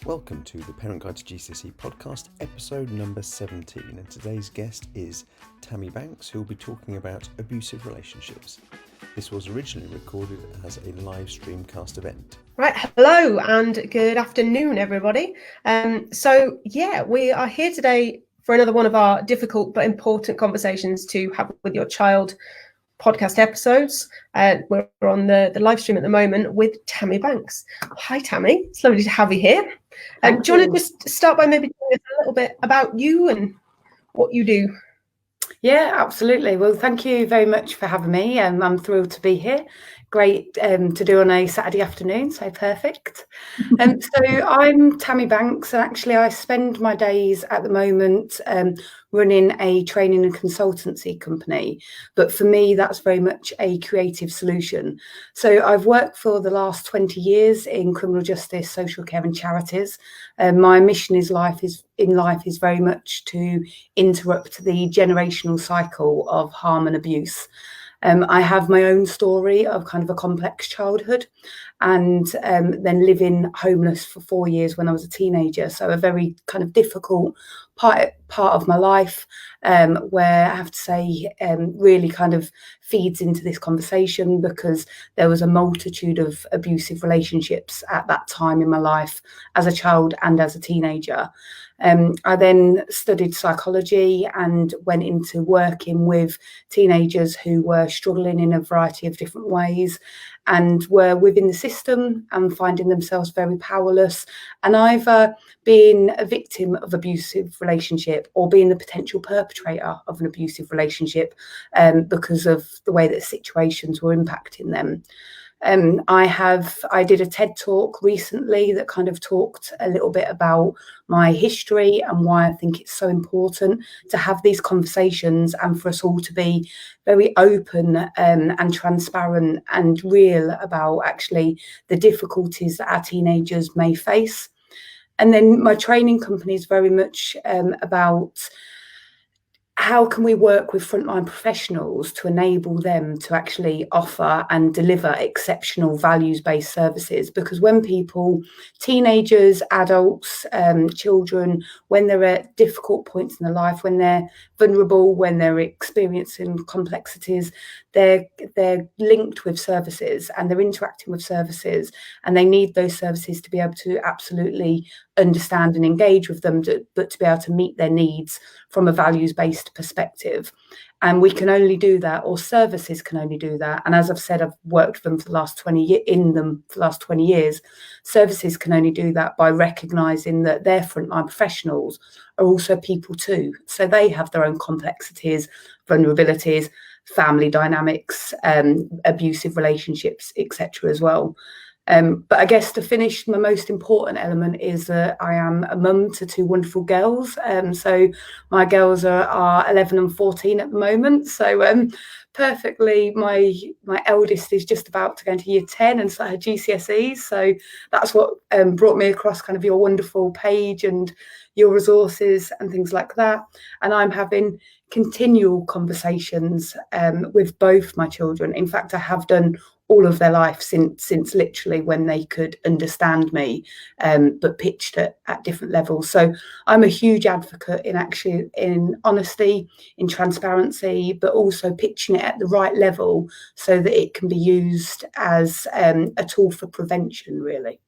Welcome to the Parent Guide to GCSE podcast, episode number 17, and today's guest is Tammy Banks, who will be talking about abusive relationships. This was originally recorded as a live streamcast event. Right, hello and good afternoon, everybody. We are here today for another one of our difficult but important conversations to have with your child podcast episodes. We're on the live stream at the moment with Tammy Banks. Hi, Tammy. It's lovely to have you here. Do you want to just start by maybe telling us a little bit about you and what you do? Yeah, absolutely. Well, thank you very much for having me. I'm thrilled to be here. Great to do on a Saturday afternoon, so perfect. So I'm Tammy Banks, and actually I spend my days at the moment running a training and consultancy company. But for me, that's very much a creative solution. So I've worked for the last 20 years in criminal justice, social care and charities. My mission in life is very much to interrupt the generational cycle of harm and abuse. I have my own story of kind of a complex childhood and then living homeless for 4 years when I was a teenager. So a very kind of difficult part of my life where I have to say really kind of feeds into this conversation because there was a multitude of abusive relationships at that time in my life as a child and as a teenager. I then studied psychology and went into working with teenagers who were struggling in a variety of different ways and were within the system and finding themselves very powerless and either being a victim of abusive relationship or being the potential perpetrator of an abusive relationship because of the way that situations were impacting them. I did a TED talk recently that kind of talked a little bit about my history and why I think it's so important to have these conversations and for us all to be very open and transparent and real about actually the difficulties that our teenagers may face. And then my training company is very much about how can we work with frontline professionals to enable them to actually offer and deliver exceptional values-based services? Because when people, teenagers, adults, children, when they're at difficult points in their life, when they're vulnerable, when they're experiencing complexities, they're linked with services and they're interacting with services, and they need those services to be able to absolutely understand and engage with them, but to be able to meet their needs from a values-based perspective. And we can only do that, or services can only do that. And as I've said, I've worked with them for the last 20 years. Services can only do that by recognising that their frontline professionals are also people too. So they have their own complexities, vulnerabilities, family dynamics, abusive relationships, etc. as well. But I guess to finish, my most important element is that I am a mum to two wonderful girls. So my girls are 11 and 14 at the moment. So perfectly, my eldest is just about to go into year 10 and start her GCSEs. So that's what brought me across kind of your wonderful page and your resources and things like that. And I'm having continual conversations with both my children. In fact, I have done all of their life since literally when they could understand me, but pitched at different levels. So I'm a huge advocate in honesty, in transparency, but also pitching it at the right level so that it can be used as a tool for prevention, really.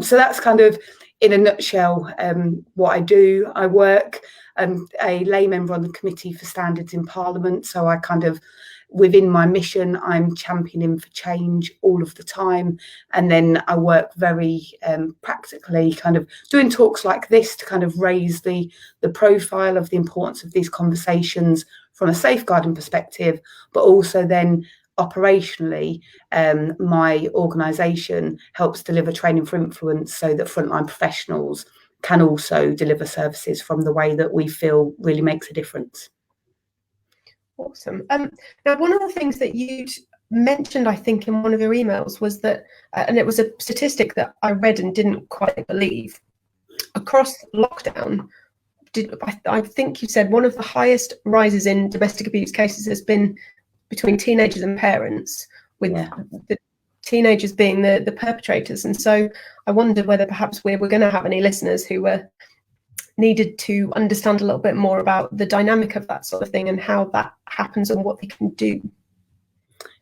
So that's kind of, in a nutshell, what I do. I work a lay member on the Committee for Standards in Parliament, so I kind of, within my mission, I'm championing for change all of the time. And then I work very practically, kind of doing talks like this to kind of raise the profile of the importance of these conversations from a safeguarding perspective, but also then operationally, my organisation helps deliver training for influence so that frontline professionals can also deliver services from the way that we feel really makes a difference. Awesome. Now, one of the things that you'd mentioned, I think, in one of your emails was that, and it was a statistic that I read and didn't quite believe, across lockdown, I think you said one of the highest rises in domestic abuse cases has been between teenagers and parents, with the teenagers being the perpetrators. And so I wondered whether perhaps we're going to have any listeners who were needed to understand a little bit more about the dynamic of that sort of thing and how that happens and what they can do.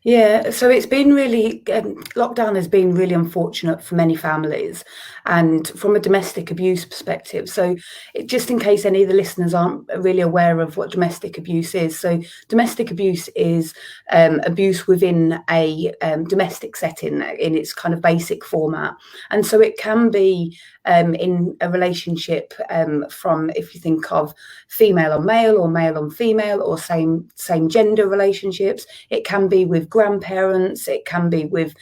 Yeah, so it's been really, lockdown has been really unfortunate for many families, and from a domestic abuse perspective. So just in case any of the listeners aren't really aware of what domestic abuse is. So domestic abuse is abuse within a domestic setting in its kind of basic format. And so it can be in a relationship from, if you think of female on male or male on female or same gender relationships, it can be with grandparents, it can be with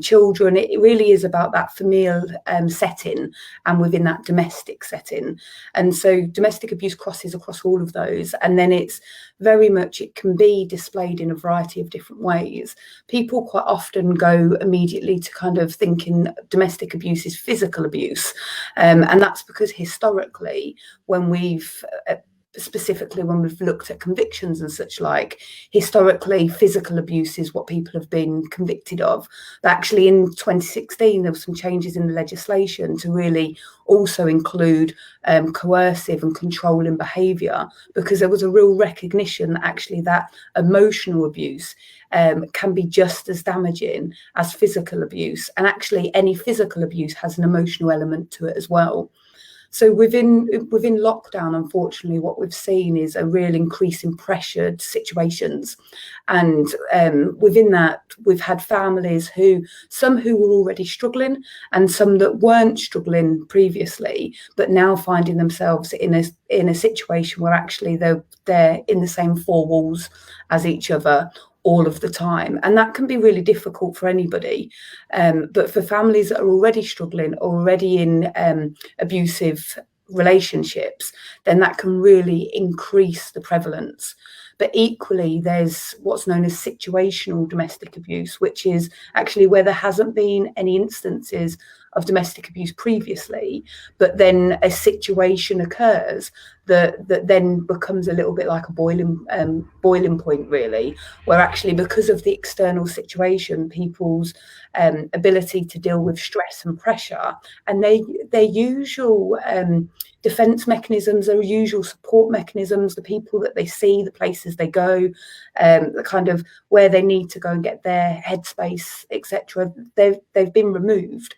children. It really is about that familial setting and within that domestic setting. And so domestic abuse crosses across all of those, and then it's very much, it can be displayed in a variety of different ways. People quite often go immediately to kind of thinking domestic abuse is physical abuse, and that's because historically, when we've specifically when we've looked at convictions and such like, historically physical abuse is what people have been convicted of. But actually in 2016 there were some changes in the legislation to really also include coercive and controlling behaviour, because there was a real recognition that actually that emotional abuse can be just as damaging as physical abuse, and actually any physical abuse has an emotional element to it as well. So within lockdown, unfortunately, what we've seen is a real increase in pressured situations. And within that, we've had families some who were already struggling and some that weren't struggling previously, but now finding themselves in a situation where actually they're in the same four walls as each other all of the time. And that can be really difficult for anybody. But for families that are already struggling, already in abusive relationships, then that can really increase the prevalence. But equally, there's what's known as situational domestic abuse, which is actually where there hasn't been any instances of domestic abuse previously, but then a situation occurs that then becomes a little bit like a boiling point, really, where actually because of the external situation, people's ability to deal with stress and pressure and their usual defense mechanisms, their usual support mechanisms, the people that they see, the places they go, the kind of where they need to go and get their headspace, etc., they've been removed.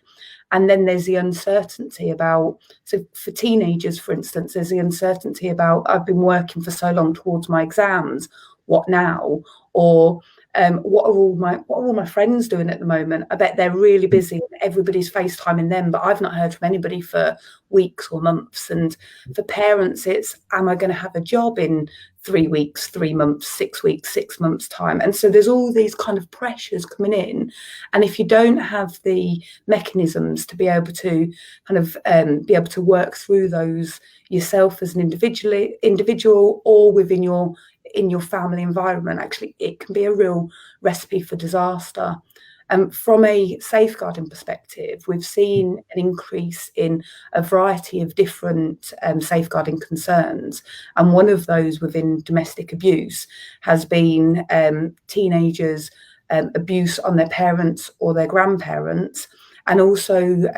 And then there's the uncertainty about, so for teenagers, for instance, there's the uncertainty about, I've been working for so long towards my exams, what now? Or what are all my friends doing at the moment? I bet they're really busy and everybody's FaceTiming them, but I've not heard from anybody for weeks or months. And for parents, it's, am I going to have a job in 3 weeks, 3 months, 6 weeks, 6 months time? And so there's all these kind of pressures coming in. And if you don't have the mechanisms to be able to kind of be able to work through those yourself as an individual or within your family environment, actually it can be a real recipe for disaster. From a safeguarding perspective, we've seen an increase in a variety of different safeguarding concerns, and one of those within domestic abuse has been teenagers' abuse on their parents or their grandparents, and also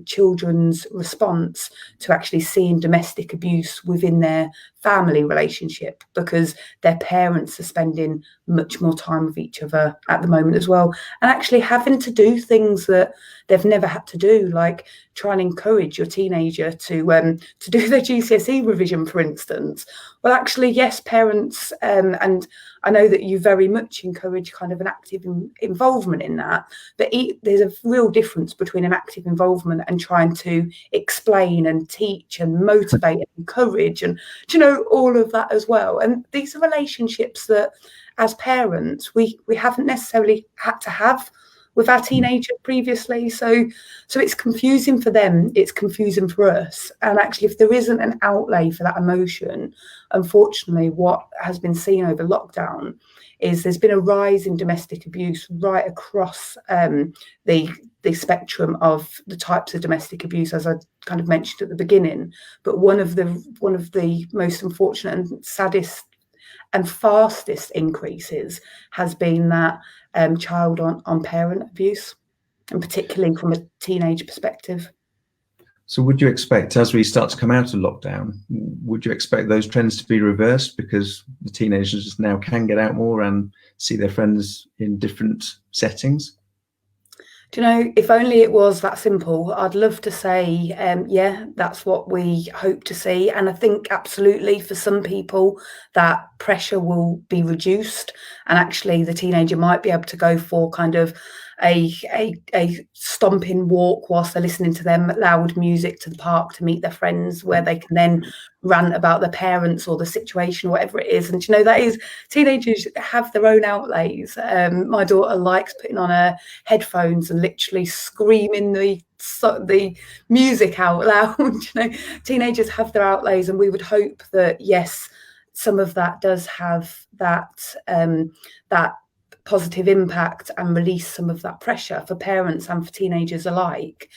children's response to actually seeing domestic abuse within their family relationship, because their parents are spending much more time with each other at the moment as well, and actually having to do things that they've never had to do, like try and encourage your teenager to do their GCSE revision, for instance. Well, actually, yes, parents, and I know that you very much encourage kind of an active involvement in that, but there's a real difference between an active involvement and trying to explain and teach and motivate and encourage and, you know, all of that as well. And these are relationships that as parents we haven't necessarily had to have with our teenager previously, so it's confusing for them, it's confusing for us. And actually, if there isn't an outlay for that emotion, unfortunately what has been seen over lockdown is there's been a rise in domestic abuse right across the spectrum of the types of domestic abuse, as I kind of mentioned at the beginning. But one of the most unfortunate and saddest and fastest increases has been that child on parent abuse. and particularly from a teenage perspective. So would you expect, as we start to come out of lockdown, would you expect those trends to be reversed because the teenagers now can get out more and see their friends in different settings? Do you know, if only it was that simple. I'd love to say, yeah, that's what we hope to see. And I think absolutely for some people that pressure will be reduced, and actually the teenager might be able to go for kind of a stomping walk whilst they're listening to them loud music to the park to meet their friends, where they can then rant about their parents or the situation, whatever it is. And you know, that is, teenagers have their own outlays. My daughter likes putting on her headphones and literally screaming the music out loud. You know, teenagers have their outlays, and we would hope that yes, some of that does have that that positive impact and release some of that pressure for parents and for teenagers alike.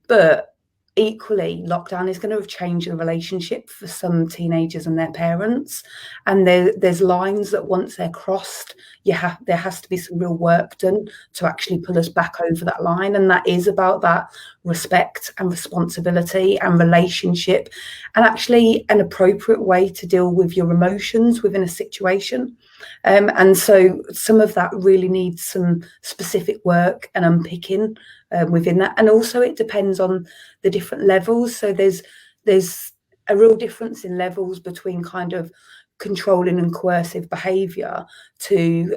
But equally, lockdown is going to have changed the relationship for some teenagers and their parents. And there's lines that once they're crossed, there has to be some real work done to actually pull us back over that line. And that is about that respect and responsibility and relationship, and actually an appropriate way to deal with your emotions within a situation. And so some of that really needs some specific work and unpicking within that. And also it depends on the different levels. So there's a real difference in levels between kind of controlling and coercive behaviour to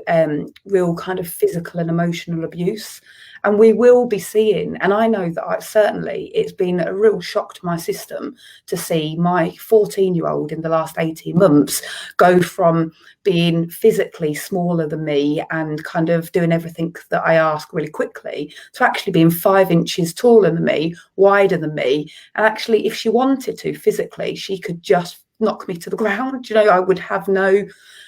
real kind of physical and emotional abuse. And we will be seeing, and I know that certainly it's been a real shock to my system to see my 14-year-old in the last 18 months go from being physically smaller than me and kind of doing everything that I ask really quickly to actually being 5 inches taller than me, wider than me. And actually, if she wanted to physically, she could just knock me to the ground. You know, I would have no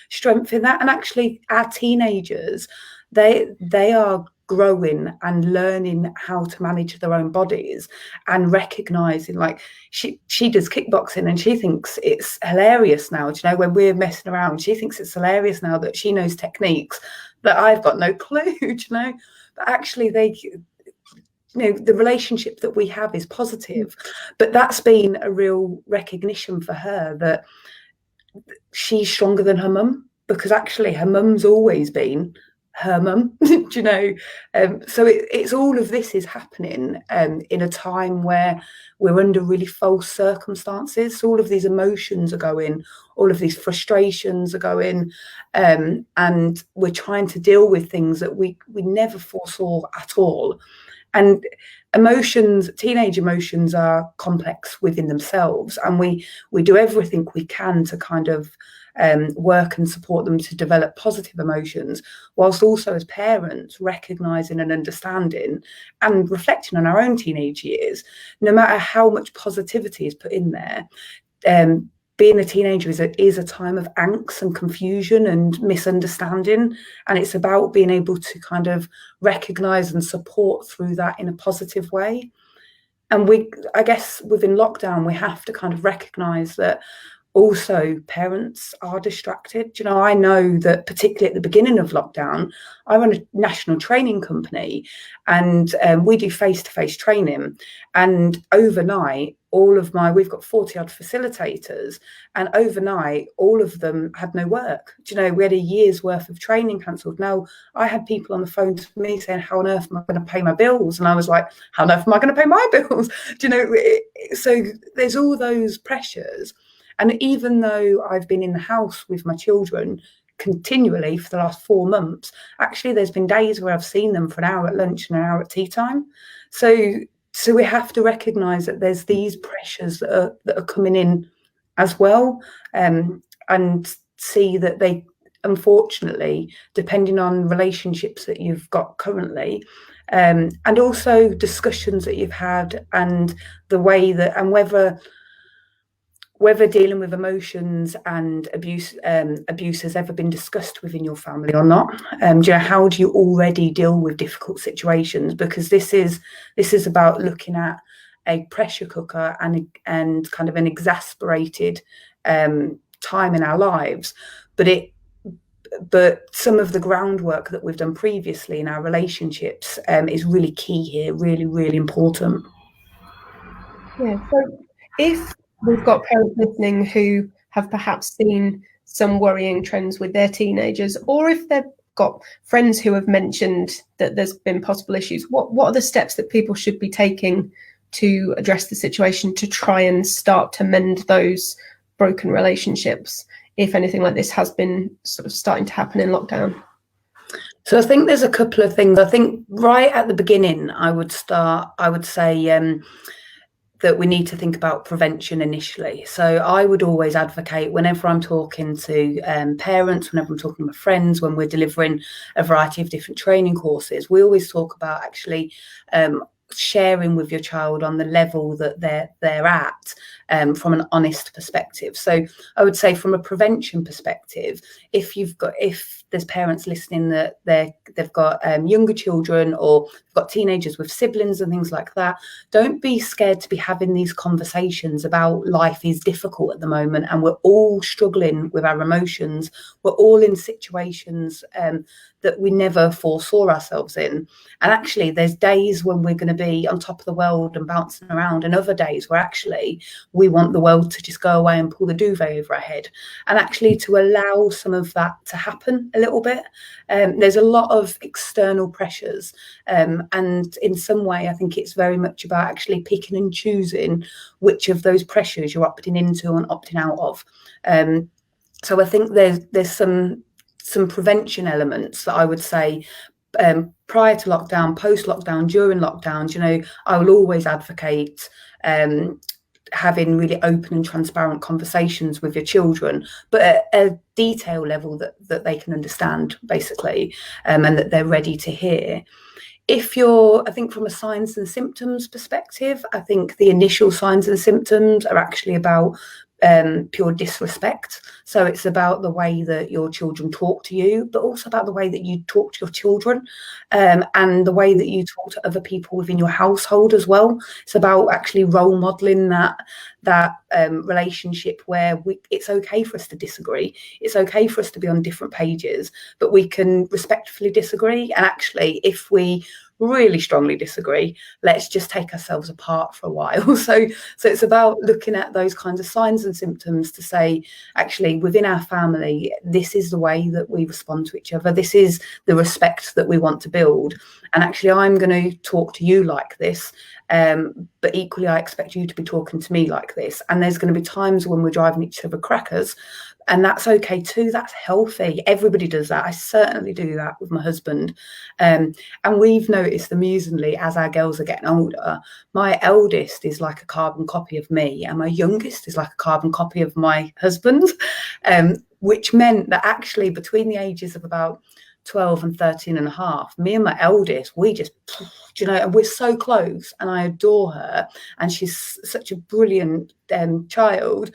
strength in that. And actually, our teenagers, they are growing and learning how to manage their own bodies and recognizing, like, she does kickboxing and she thinks it's hilarious now. Do you know, when we're messing around, she thinks it's hilarious now that she knows techniques that I've got no clue. Do you know, but actually you know, the relationship that we have is positive. But that's been a real recognition for her that she's stronger than her mum, because actually her mum's always been her mum. Do you know? So it's all of this is happening in a time where we're under really false circumstances. So all of these emotions are going, all of these frustrations are going, and we're trying to deal with things that we never foresaw at all. And emotions, teenage emotions, are complex within themselves, and we do everything we can to kind of work and support them to develop positive emotions, whilst also as parents recognizing and understanding and reflecting on our own teenage years. No matter how much positivity is put in there, being a teenager is a time of angst and confusion and misunderstanding, and it's about being able to kind of recognize and support through that in a positive way. And I guess within lockdown, we have to kind of recognize that also parents are distracted. You know, I know that particularly at the beginning of lockdown, I run a national training company, and we do face-to-face training. And overnight, we've got 40 odd facilitators, and overnight, all of them had no work. Do you know, we had a year's worth of training cancelled. Now, I had people on the phone to me saying, how on earth am I going to pay my bills? And I was like, how on earth am I going to pay my bills? Do you know, so there's all those pressures. And even though I've been in the house with my children continually for the last 4 months, actually there's been days where I've seen them for an hour at lunch and an hour at tea time. So we have to recognise that there's these pressures that are coming in as well, and see that they, unfortunately, depending on relationships that you've got currently, and also discussions that you've had, and the way that, and whether dealing with emotions and abuse has ever been discussed within your family or not. Do you know, how do you already deal with difficult situations? Because this is about looking at a pressure cooker and kind of an exasperated time in our lives. But but some of the groundwork that we've done previously in our relationships is really key here, really, really important. Yeah. So if we've got parents listening who have perhaps seen some worrying trends with their teenagers, or if they've got friends who have mentioned that there's been possible issues, what are the steps that people should be taking to address the situation, to try and start to mend those broken relationships, if anything like this has been sort of starting to happen in lockdown? So I think there's a couple of things. I think right at the beginning, I would say that we need to think about prevention initially. So I would always advocate, whenever I'm talking to parents, whenever I'm talking to friends, when we're delivering a variety of different training courses, we always talk about actually sharing with your child on the level that they're at, from an honest perspective. So I would say, from a prevention perspective, if there's parents listening that they've got younger children, or got teenagers with siblings and things like that, don't be scared to be having these conversations about life is difficult at the moment, and we're all struggling with our emotions. We're all in situations that we never foresaw ourselves in. And actually, there's days when we're going to be on top of the world and bouncing around, and other days where actually we want the world to just go away and pull the duvet over our head. And actually, to allow some of that to happen a little bit. There's a lot of external pressures, and in some way I think it's very much about actually picking and choosing which of those pressures you're opting into and opting out of. So I think there's some prevention elements that I would say, prior to lockdown, post lockdown, during lockdowns, I will always advocate having really open and transparent conversations with your children, but at a detail level that they can understand, basically, and that they're ready to hear. I think from a signs and symptoms perspective, I think the initial signs and symptoms are actually about pure disrespect. So it's about the way that your children talk to you, but also about the way that you talk to your children, and the way that you talk to other people within your household as well. It's about actually role modeling that relationship where it's okay for us to disagree. It's okay for us to be on different pages, but we can respectfully disagree. And actually, if we really strongly disagree, let's just take ourselves apart for a while. So it's about looking at those kinds of signs and symptoms to say, actually, within our family, this is the way that we respond to each other. This is the respect that we want to build. And actually, I'm going to talk to you like this, but equally, I expect you to be talking to me like this. And there's going to be times when we're driving each other crackers, and that's okay too. That's healthy. Everybody does that. I certainly do that with my husband. And we've noticed amusingly, as our girls are getting older, my eldest is like a carbon copy of me, and my youngest is like a carbon copy of my husband, which meant that actually between the ages of about 12 and 13 and a half, me and my eldest, we just, and we're so close, and I adore her, and she's such a brilliant child.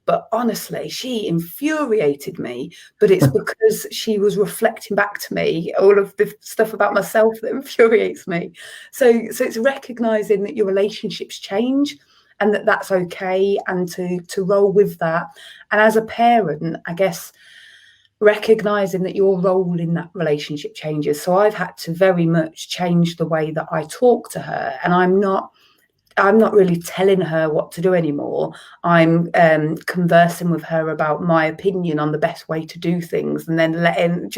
But honestly, she infuriated me. But it's because she was reflecting back to me all of the stuff about myself that infuriates me. So it's recognizing that your relationships change, and that's okay, and to roll with that. And as a parent, I guess, recognizing that your role in that relationship changes. So I've had to very much change the way that I talk to her, and I'm not really telling her what to do anymore. I'm conversing with her about my opinion on the best way to do things, and then letting,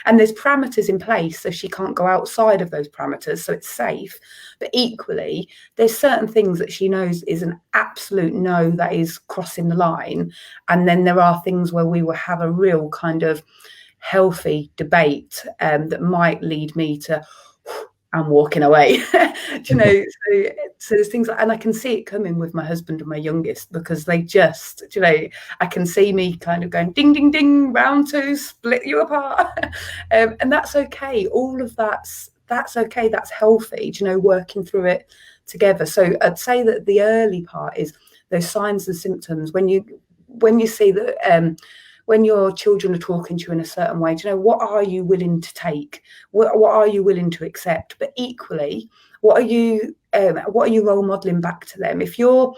and there's parameters in place, so she can't go outside of those parameters, so it's safe. But equally, there's certain things that she knows is an absolute no, that is crossing the line. And then there are things where we will have a real kind of healthy debate that might lead me to, I'm walking away. So there's things like, and I can see it coming with my husband and my youngest, because they just, I can see me kind of going ding, ding, ding, round two, split you apart. And that's okay. All of that's okay. That's healthy, working through it together. So I'd say that the early part is those signs and symptoms. When you see that, when your children are talking to you in a certain way, what are you willing to take? What are you willing to accept? But equally, what are you role modeling back to them? If you're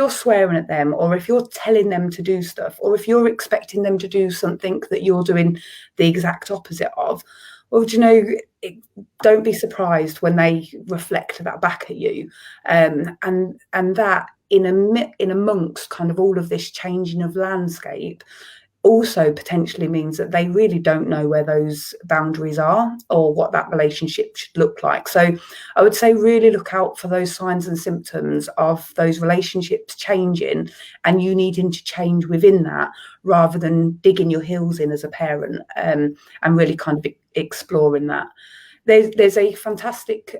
swearing at them, or if you're telling them to do stuff, or if you're expecting them to do something that you're doing the exact opposite of, well, do you know, don't be surprised when they reflect that back at you, and that in amongst kind of all of this changing of landscape also potentially means that they really don't know where those boundaries are or what that relationship should look like. So I would say really look out for those signs and symptoms of those relationships changing and you needing to change within that, rather than digging your heels in as a parent, and really kind of exploring that. There's a fantastic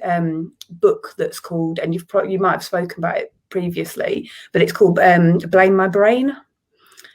book that's called, and you might have spoken about it previously, but it's called Blame My Brain.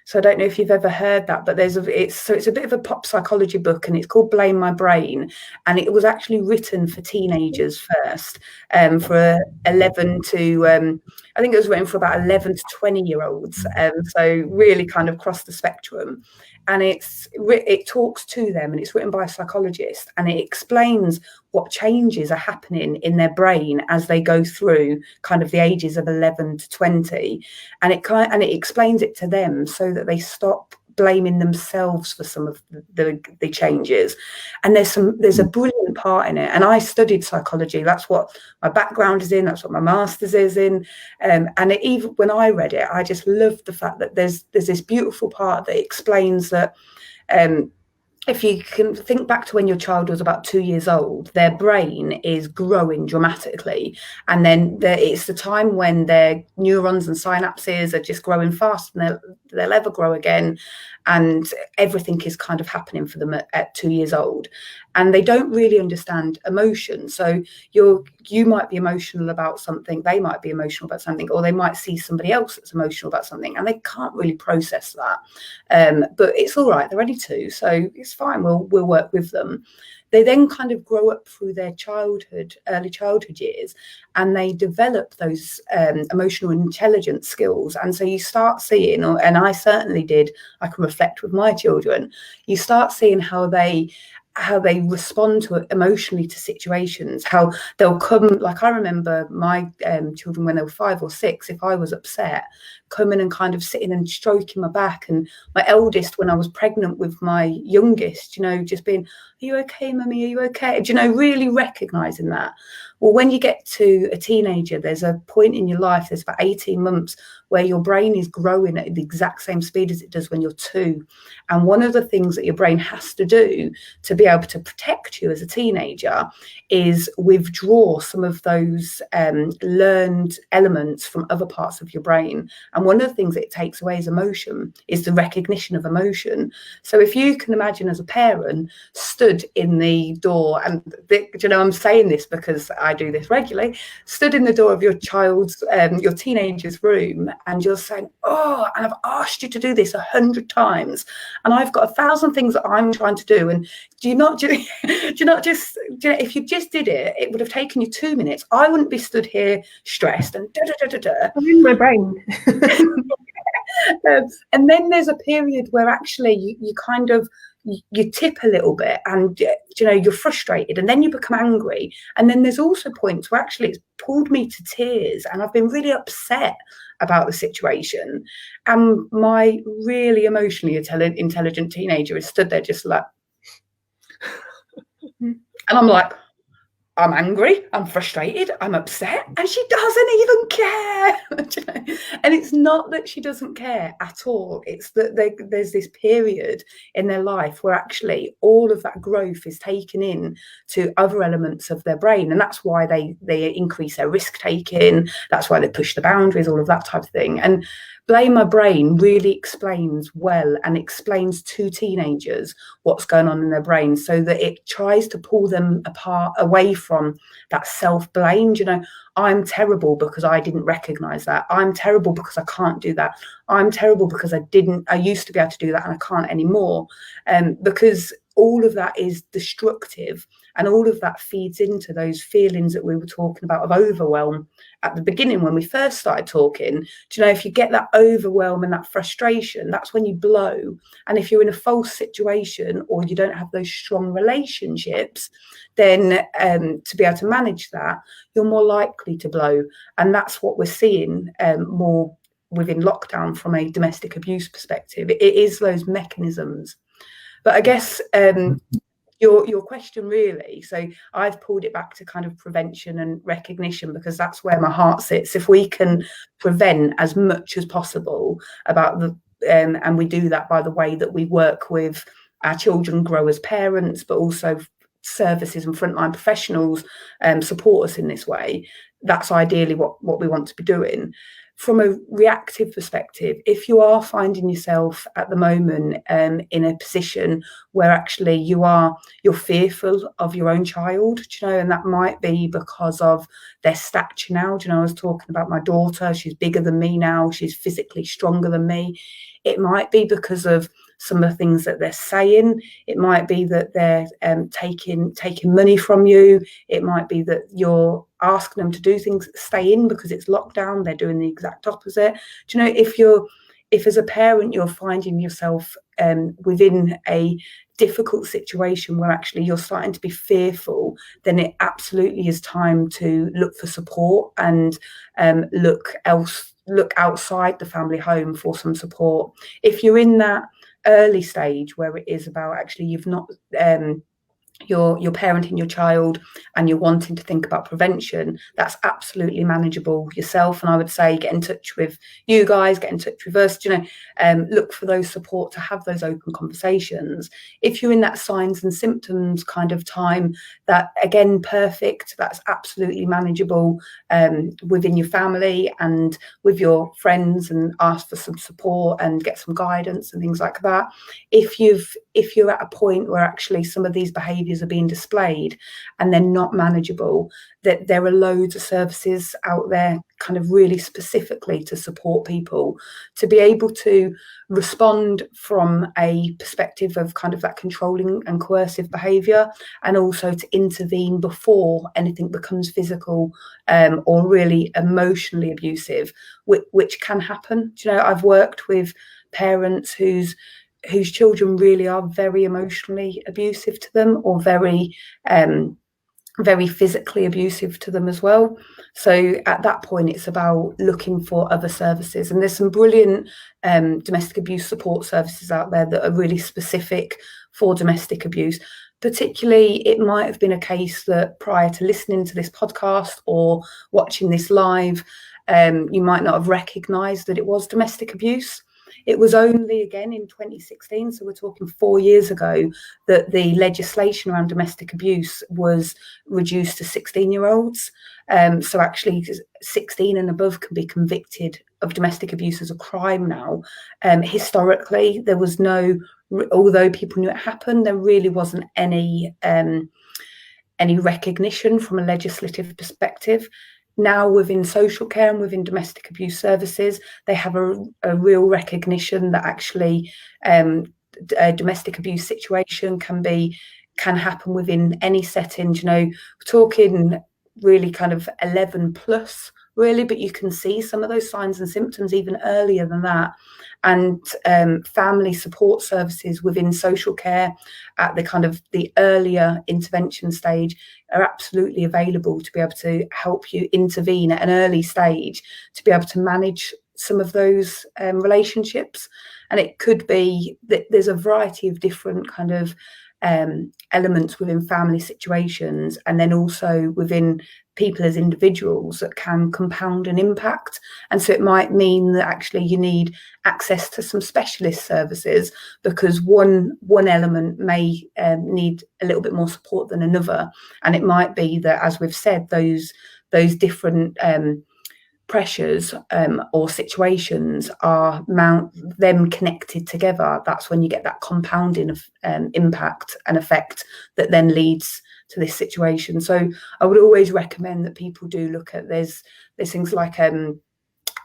So I don't know if you've ever heard that, but it's a bit of a pop psychology book, and it's called Blame My Brain, and it was actually written for teenagers first, for 11 to I think it was written for about 11 to 20-year-olds, so really kind of across the spectrum. And it talks to them, and it's written by a psychologist, and it explains what changes are happening in their brain as they go through kind of the ages of 11 to 20, and it explains it to them so that they stop blaming themselves for some of the changes. And there's a brilliant part in it, and I studied psychology. That's what my background is in, that's what my master's is in, and even when I read it, I just loved the fact that there's this beautiful part that explains that if you can think back to when your child was about 2 years old, their brain is growing dramatically. And then it's the time when their neurons and synapses are just growing fast, and they'll ever grow again. And everything is kind of happening for them at 2 years old. And they don't really understand emotion. So you might be emotional about something, they might be emotional about something, or they might see somebody else that's emotional about something, and they can't really process that. But it's all right, they're only 2, so it's fine, we'll work with them. They then kind of grow up through their early childhood years, and they develop those emotional intelligence skills. And so you start seeing, and I certainly did, I can reflect with my children, you start seeing how they respond to emotionally to situations, how they'll come, like I remember my children when they were 5 or 6, if I was upset, coming and kind of sitting and stroking my back. And my eldest, when I was pregnant with my youngest, just being, are you okay, mummy, are you okay? Really recognizing that. Well, when you get to a teenager, there's a point in your life, there's about 18 months where your brain is growing at the exact same speed as it does when you're 2. And one of the things that your brain has to do to be able to protect you as a teenager is withdraw some of those learned elements from other parts of your brain. And one of the things it takes away is emotion, is the recognition of emotion. So if you can imagine as a parent stood in the door, and I'm saying this because I do this regularly, stood in the door of your child's, your teenager's room, and you're saying, oh, and I've asked you to do this 100 times, and I've got 1,000 things that I'm trying to do, and if you just did it, it would have taken you 2 minutes. I wouldn't be stood here stressed and I'm in my brain. And then there's a period where actually you kind of you tip a little bit, and you're frustrated, and then you become angry. And then there's also points where actually it's pulled me to tears, and I've been really upset about the situation, and my really emotionally intelligent teenager is stood there just like, and I'm like, I'm angry, I'm frustrated, I'm upset, and she doesn't even care. And it's not that she doesn't care at all. It's that there's this period in their life where actually all of that growth is taken in to other elements of their brain. And that's why they increase their risk taking. That's why they push the boundaries, all of that type of thing. And Blame My Brain really explains well, and explains to teenagers what's going on in their brain, so that it tries to pull them away from that self-blame. I'm terrible because I didn't recognize that. I'm terrible because I can't do that. I'm terrible because I used to be able to do that and I can't anymore. Because all of that is destructive And all of that feeds into those feelings that we were talking about of overwhelm at the beginning when we first started talking. Do you know, if you get that overwhelm and that frustration, that's when you blow. And if you're in a false situation or you don't have those strong relationships, then to be able to manage that, you're more likely to blow. And that's what we're seeing more within lockdown from a domestic abuse perspective. It is those mechanisms. But I guess your question really, so I've pulled it back to kind of prevention and recognition, because that's where my heart sits. If we can prevent as much as possible about the and we do that by the way that we work with our children, grow as parents, but also services and frontline professionals support us in this way, that's ideally what we want to be doing. From a reactive perspective, if you are finding yourself at the moment in a position where actually you're fearful of your own child, you know, and that might be because of their stature now. You know, I was talking about my daughter, she's bigger than me now, she's physically stronger than me. It might be because of some of the things that they're saying. It might be that they're taking money from you. It might be that you're asking them to do things, stay in because it's lockdown. They're doing the exact opposite. Do you know, if as a parent you're finding yourself within a difficult situation where actually you're starting to be fearful, then it absolutely is time to look for support and look outside the family home for some support. If you're in that early stage where it is about actually you've not you're parenting your child and you're wanting to think about prevention, that's absolutely manageable yourself. And I would say get in touch with you guys, get in touch with us, you know, look for those support to have those open conversations. If you're in that signs and symptoms kind of time, that again, perfect, that's absolutely manageable within your family and with your friends, and ask for some support and get some guidance and things like that. If you're at a point where actually some of these behaviours are being displayed and they're not manageable, that there are loads of services out there kind of really specifically to support people to be able to respond from a perspective of kind of that controlling and coercive behaviour, and also to intervene before anything becomes physical or really emotionally abusive, which can happen. Do you know, I've worked with parents whose children really are very emotionally abusive to them, or very physically abusive to them as well. So at that point, it's about looking for other services. And there's some brilliant domestic abuse support services out there that are really specific for domestic abuse. Particularly, it might have been a case that prior to listening to this podcast or watching this live, you might not have recognised that it was domestic abuse. It was only again in 2016, so we're talking 4 years ago, that the legislation around domestic abuse was reduced to 16-year-olds. So actually 16 and above can be convicted of domestic abuse as a crime now. Historically, there was no, although people knew it happened, there really wasn't any recognition from a legislative perspective. Now within social care and within domestic abuse services, they have a real recognition that actually a domestic abuse situation can happen within any setting. You know, we're talking really kind of 11 plus really, but you can see some of those signs and symptoms even earlier than that. And family support services within social care at the kind of the earlier intervention stage are absolutely available to be able to help you intervene at an early stage to be able to manage some of those relationships. And it could be that there's a variety of different kind of elements within family situations, and then also within people as individuals, that can compound an impact. And so it might mean that actually you need access to some specialist services because one element may need a little bit more support than another. And it might be that, as we've said, those different pressures or situations are them connected together. That's when you get that compounding of impact and effect that then leads to this situation. So I would always recommend that people do look at there's things like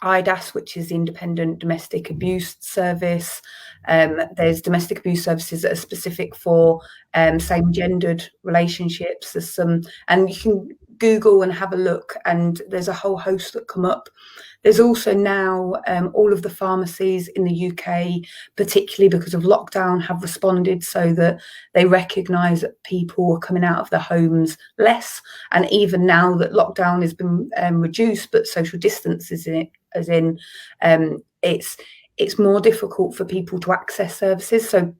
IDAS, which is the Independent Domestic Abuse Service. There's domestic abuse services that are specific for same-gendered relationships. There's some, and you can Google and have a look, and there's a whole host that come up. There's also now all of the pharmacies in the UK, particularly because of lockdown, have responded so that they recognise that people are coming out of their homes less. And even now that lockdown has been reduced, but social distance is in it, as in it's more difficult for people to access services. So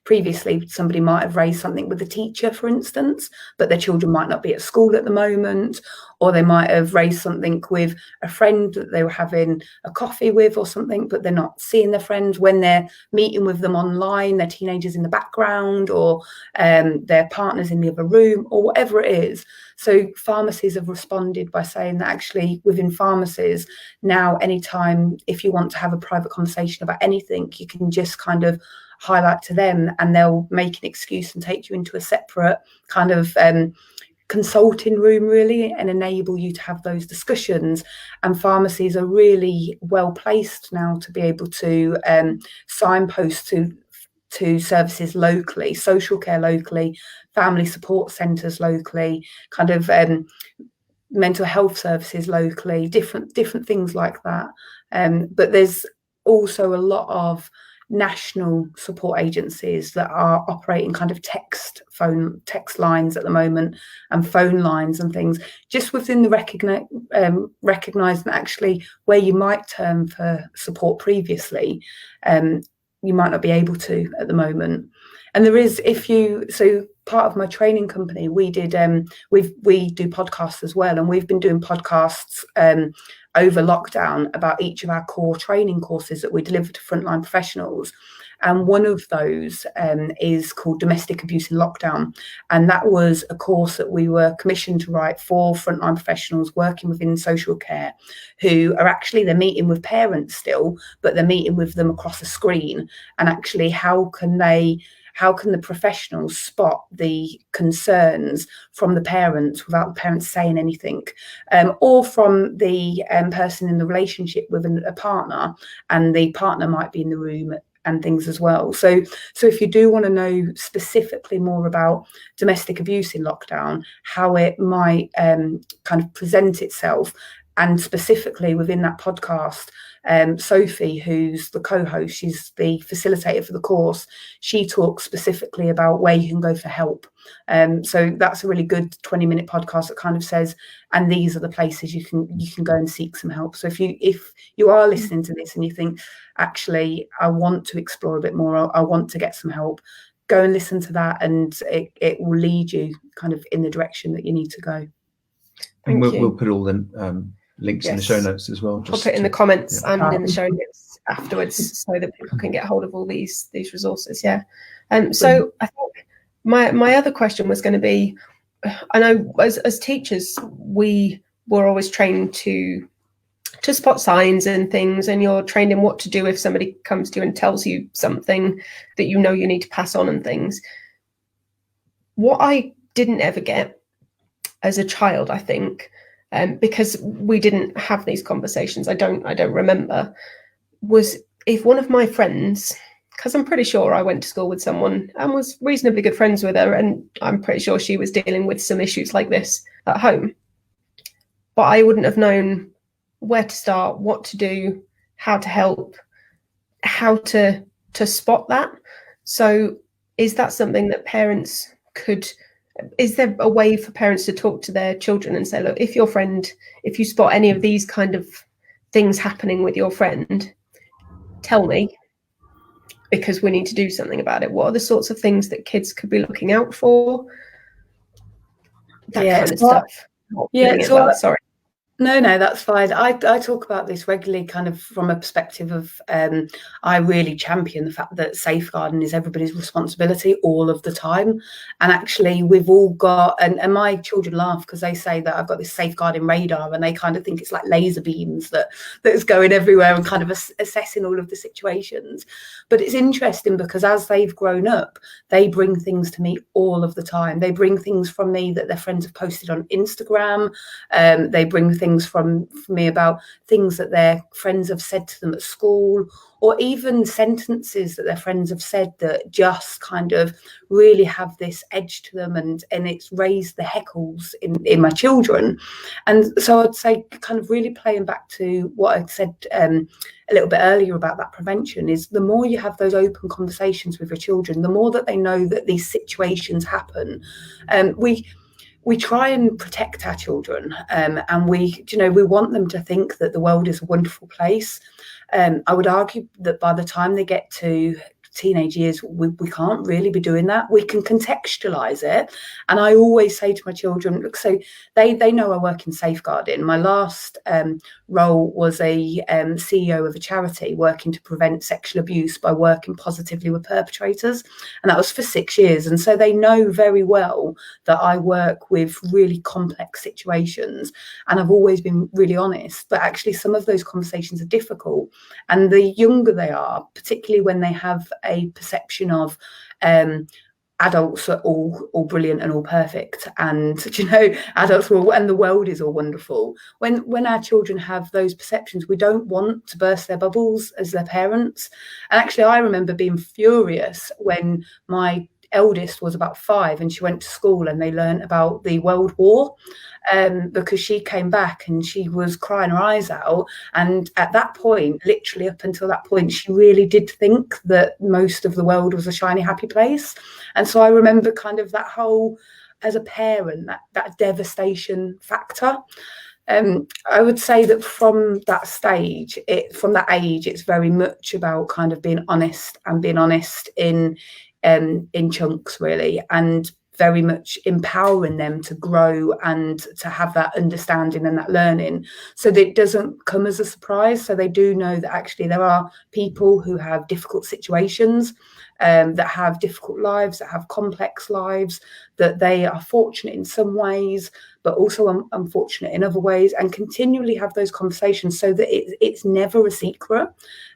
previously somebody might have raised something with a teacher, for instance, but their children might not be at school at the moment, or they might have raised something with a friend that they were having a coffee with or something, but they're not seeing their friends. When they're meeting with them online, their teenagers in the background, or their partners in the other room, or whatever it is. So pharmacies have responded by saying that actually within pharmacies now, anytime if you want to have a private conversation about anything, you can just kind of highlight to them, and they'll make an excuse and take you into a separate kind of consulting room, really, and enable you to have those discussions. And pharmacies are really well placed now to be able to signpost to services locally, social care locally, family support centres locally, kind of mental health services locally, different things like that. But there's also a lot of national support agencies that are operating kind of text lines at the moment, and phone lines and things, just within the recognising that actually where you might turn for support previously, you might not be able to at the moment. And there is, so part of my training company, we do podcasts as well, and we've been doing podcasts over lockdown about each of our core training courses that we deliver to frontline professionals. And one of those is called Domestic Abuse in Lockdown. And that was a course that we were commissioned to write for frontline professionals working within social care, who are actually, they're meeting with parents still, but they're meeting with them across a screen. And actually, how can the professionals spot the concerns from the parents without the parents saying anything, or from the person in the relationship with a partner, and the partner might be in the room and things as well. So if you do want to know specifically more about domestic abuse in lockdown, how it might kind of present itself, and specifically within that podcast, Sophie, who's the co-host, she's the facilitator for the course, she talks specifically about where you can go for help. So that's a really good 20-minute podcast that kind of says, and these are the places you can go and seek some help. So if you are listening to this and you think, actually, I want to explore a bit more, I want to get some help, go and listen to that, and it will lead you kind of in the direction that you need to go. And we'll put all the links in the show notes as well. I'll put in the comments and in the show notes afterwards, so that people can get hold of all these resources. So I think my other question was going to be, I know as teachers we were always trained to spot signs and things, and you're trained in what to do if somebody comes to you and tells you something that you know you need to pass on and things. What I didn't ever get as a child, I think, because we didn't have these conversations, I don't remember, was if one of my friends, because I'm pretty sure I went to school with someone and was reasonably good friends with her, and I'm pretty sure she was dealing with some issues like this at home, but I wouldn't have known where to start, what to do, how to help, how to spot that. So is that something that parents could, is there a way for parents to talk to their children and say, look, if you spot any of these kind of things happening with your friend, tell me, because we need to do something about it? What are the sorts of things that kids could be looking out for? That kind of stuff. Sorry. No, that's fine. I talk about this regularly, kind of from a perspective of I really champion the fact that safeguarding is everybody's responsibility all of the time. And actually we've all got, and my children laugh because they say that I've got this safeguarding radar, and they kind of think it's like laser beams that's going everywhere and kind of assessing all of the situations. But it's interesting because as they've grown up, they bring things to me all of the time. They bring things from me that their friends have posted on Instagram. They bring things things from me about things that their friends have said to them at school, or even sentences that their friends have said that just kind of really have this edge to them, and it's raised the heckles in my children. And so I'd say, kind of really playing back to what I said a little bit earlier about that prevention, is the more you have those open conversations with your children, the more that they know that these situations happen. We try and protect our children, and we want them to think that the world is a wonderful place. I would argue that by the time they get to teenage years, we can't really be doing that. We can contextualize it, and I always say to my children, look, so they know I work in safeguarding. My last role was a CEO of a charity working to prevent sexual abuse by working positively with perpetrators, and that was for 6 years. And so they know very well that I work with really complex situations, and I've always been really honest. But actually some of those conversations are difficult, and the younger they are, particularly when they have a perception of adults are all brilliant and all perfect, and adults are all, and the world is all wonderful. When our children have those perceptions, we don't want to burst their bubbles as their parents. And actually I remember being furious when my eldest was about 5 and she went to school and they learned about the World War, because she came back and she was crying her eyes out. And at that point, literally up until that point, she really did think that most of the world was a shiny, happy place. And so I remember kind of that whole, as a parent, that devastation factor. I would say that from that stage, from that age, it's very much about kind of being honest, and being honest in chunks, really, and very much empowering them to grow and to have that understanding and that learning, so that it doesn't come as a surprise. So they do know that actually there are people who have difficult situations, that have difficult lives, that have complex lives, that they are fortunate in some ways, but also unfortunate in other ways, and continually have those conversations so that it's never a secret,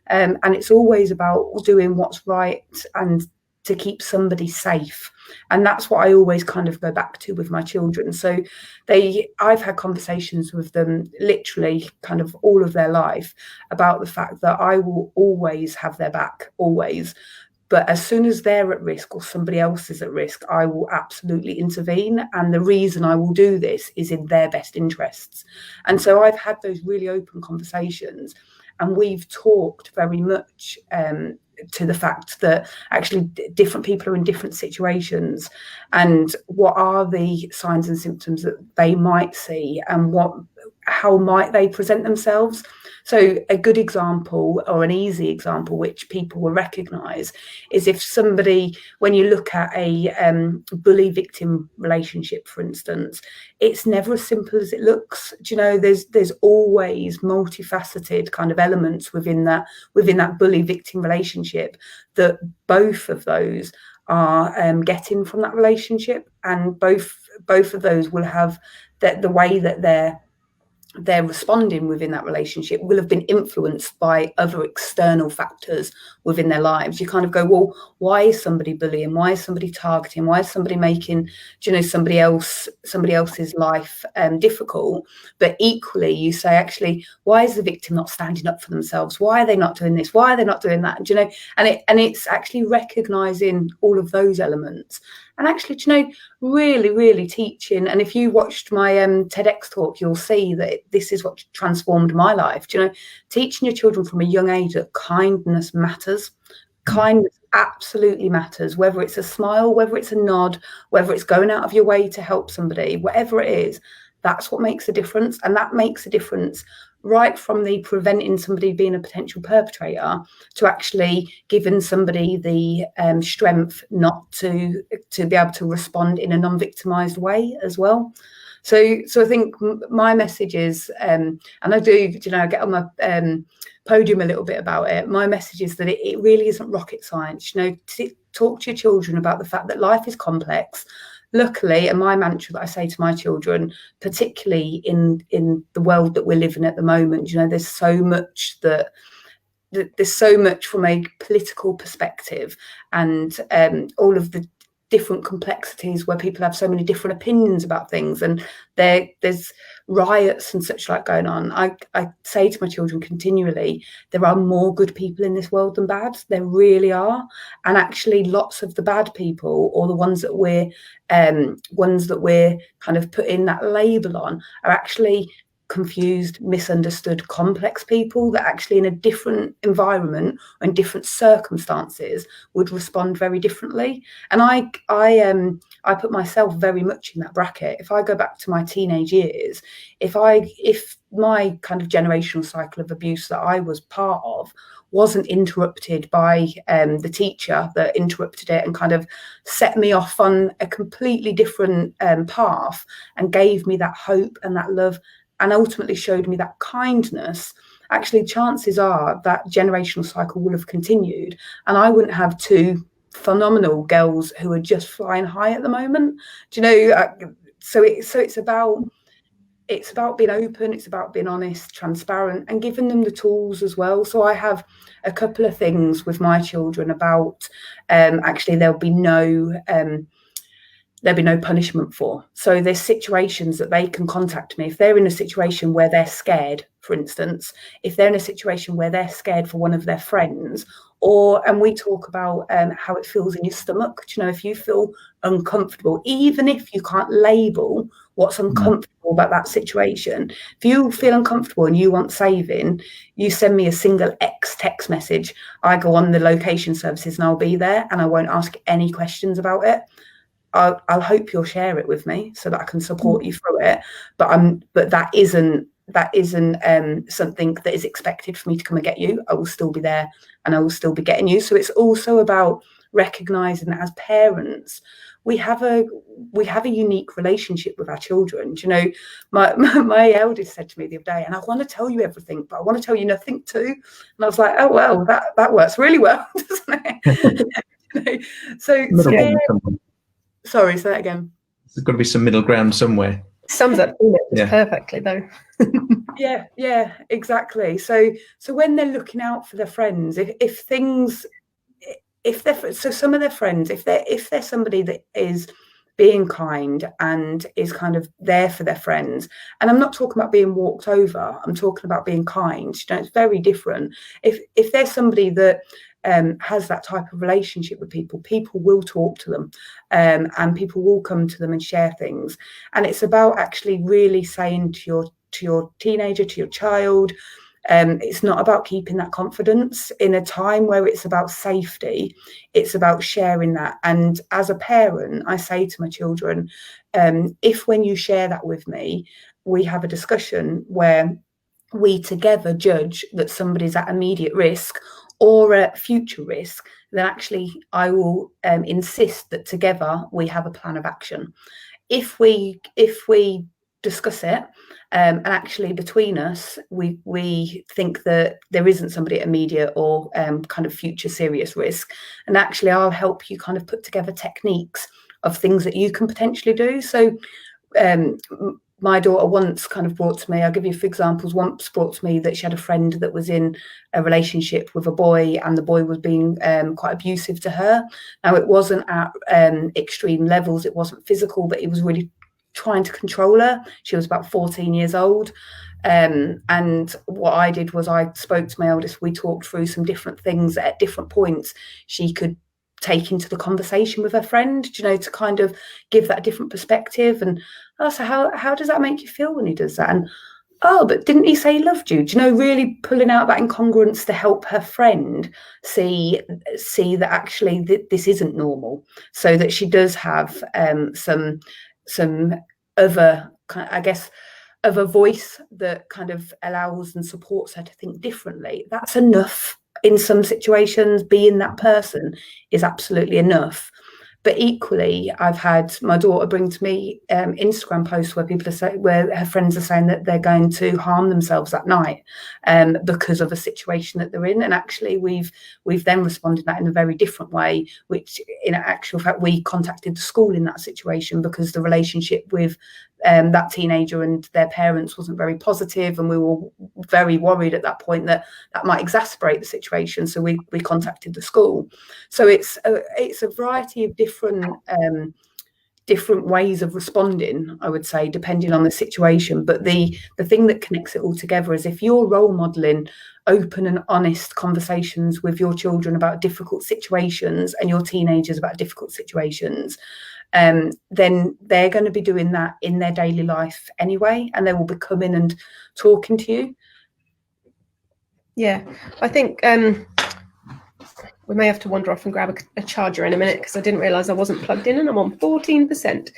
and it's always about doing what's right and to keep somebody safe. And that's what I always kind of go back to with my children. So I've had conversations with them literally kind of all of their life about the fact that I will always have their back, always. But as soon as they're at risk or somebody else is at risk, I will absolutely intervene. And the reason I will do this is in their best interests. And so I've had those really open conversations, and we've talked very much to the fact that actually different people are in different situations, and what are the signs and symptoms that they might see, and how might they present themselves. So a good example, or an easy example, which people will recognise, is if somebody, when you look at a bully victim relationship, for instance, it's never as simple as it looks. There's always multifaceted kind of elements within that bully victim relationship that both of those are getting from that relationship, and both of those will have that the way that they're responding within that relationship will have been influenced by other external factors within their lives. You kind of go, well, why is somebody bullying? Why is somebody targeting? Why is somebody making, somebody else's life difficult? But equally, you say, actually, why is the victim not standing up for themselves? Why are they not doing this? Why are they not doing that? And it's actually recognizing all of those elements. And actually, really, really teaching. And if you watched my TEDx talk, you'll see that this is what transformed my life. Teaching your children from a young age that kindness matters. Kindness absolutely matters, whether it's a smile, whether it's a nod, whether it's going out of your way to help somebody, whatever it is, that's what makes a difference. And that makes a difference right from the preventing somebody being a potential perpetrator to actually giving somebody the strength not to be able to respond in a non-victimized way as well. So I think my message is, and I do, I get on my podium a little bit about it. My message is that it really isn't rocket science. Talk to your children about the fact that life is complex. Luckily, and my mantra that I say to my children, particularly in the world that we're living at the moment, there's so much from a political perspective, and all of the different complexities where people have so many different opinions about things, and there's riots and such like going on. I say to my children continually, there are more good people in this world than bad. There really are. And actually lots of the bad people, or the ones that we're kind of putting that label on, are actually confused, misunderstood, complex people that actually in a different environment or in different circumstances would respond very differently. And I put myself very much in that bracket. If I go back to my teenage years, if my kind of generational cycle of abuse that I was part of wasn't interrupted by the teacher that interrupted it and kind of set me off on a completely different path and gave me that hope and that love, and ultimately showed me that kindness, actually chances are that generational cycle will have continued, and I wouldn't have two phenomenal girls who are just flying high at the moment. Do you know? So it's about being open, it's about being honest, transparent, and giving them the tools as well. So I have a couple of things with my children about actually there'll be no punishment for. So there's situations that they can contact me if they're in a situation where they're scared, for instance, if they're in a situation where they're scared for one of their friends, and we talk about how it feels in your stomach. Do you know, if you feel uncomfortable, even if you can't label what's uncomfortable about that situation, if you feel uncomfortable and you want saving, you send me a single X text message. I go on the location services and I'll be there, and I won't ask any questions about it. I'll hope you'll share it with me so that I can support you through it. But that isn't something that is expected for me to come and get you. I will still be there and I will still be getting you. So it's also about recognizing that as parents, we have a unique relationship with our children. Do you know, my eldest said to me the other day, and I want to tell you everything, but I want to tell you nothing too. And I was like, oh well, that works really well, doesn't it? So sorry, say that again. There's got to be some middle ground somewhere. Sums up perfectly, though. yeah, exactly. So when they're looking out for their friends, some of their friends, if they're somebody that is being kind and is kind of there for their friends, and I'm not talking about being walked over, I'm talking about being kind. You know, it's very different. If there's somebody that has that type of relationship with people will talk to them, and people will come to them and share things. And it's about actually really saying to your teenager, to your child, it's not about keeping that confidence in a time where it's about safety. It's about sharing that. And as a parent, I say to my children, if when you share that with me, we have a discussion where we together judge that somebody's at immediate risk or at future risk, then actually I will insist that together we have a plan of action. If we discuss it, and actually between us we think that there isn't somebody at immediate or kind of future serious risk, and actually I'll help you kind of put together techniques of things that you can potentially do. So my daughter once kind of brought to me, I'll give you a few examples, once brought to me that she had a friend that was in a relationship with a boy, and the boy was being quite abusive to her. Now, it wasn't at extreme levels, it wasn't physical, but he was really trying to control her. She was about 14 years old. And what I did was I spoke to my eldest, we talked through some different things that at different points she could take into the conversation with her friend, you know, to kind of give that a different perspective. And so how does that make you feel when he does that? And but didn't he say he loved you? Do you know, really pulling out that incongruence to help her friend see that actually this isn't normal, so that she does have some other, I guess, of a voice that kind of allows and supports her to think differently. That's enough. In some situations, being that person is absolutely enough. But equally, I've had my daughter bring to me Instagram posts where people are where her friends are saying that they're going to harm themselves that night because of a situation that they're in. And actually, we've then responded that in a very different way, which in actual fact, we contacted the school in that situation because the relationship with that teenager and their parents wasn't very positive, and we were very worried at that point that might exacerbate the situation. So we contacted the school. So it's a variety of different ways of responding, I would say, depending on the situation. But the thing that connects it all together is if you're role modeling open and honest conversations with your children about difficult situations and your teenagers about difficult situations, then they're going to be doing that in their daily life anyway, and they will be coming and talking to you. Yeah, I think we may have to wander off and grab a charger in a minute, because I didn't realise I wasn't plugged in and I'm on 14%.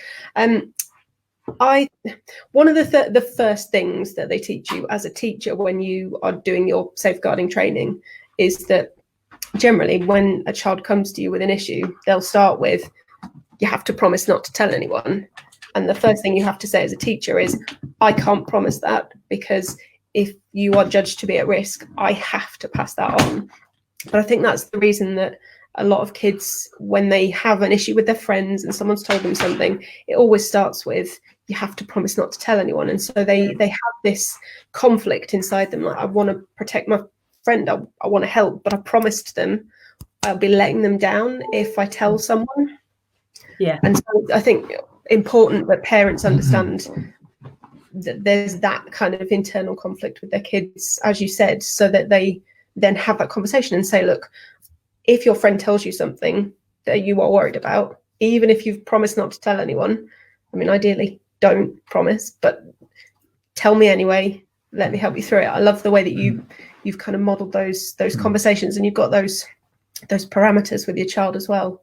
One of the first things that they teach you as a teacher when you are doing your safeguarding training is that generally when a child comes to you with an issue, they'll start with, you have to promise not to tell anyone. And the first thing you have to say as a teacher is, I can't promise that, because if you are judged to be at risk, I have to pass that on. But I think that's the reason that a lot of kids, when they have an issue with their friends and someone's told them something, it always starts with, you have to promise not to tell anyone. And so they have this conflict inside them. Like, I want to protect my friend, I want to help, but I promised them I'll be letting them down if I tell someone. Yeah. And so I think important that parents understand that there's that kind of internal conflict with their kids, as you said, so that they then have that conversation and say, look, if your friend tells you something that you are worried about, even if you've promised not to tell anyone, I mean, ideally don't promise, but tell me anyway, let me help you through it. I love the way that you've kind of modeled those conversations, and you've got those parameters with your child as well.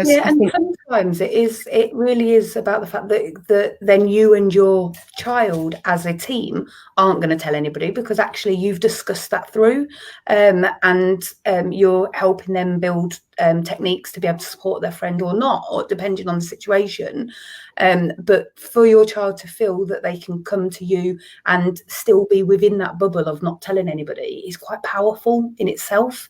Yeah, and sometimes it really is about the fact that then you and your child as a team aren't going to tell anybody, because actually you've discussed that through, and you're helping them build techniques to be able to support their friend or not, or depending on the situation. But for your child to feel that they can come to you and still be within that bubble of not telling anybody is quite powerful in itself.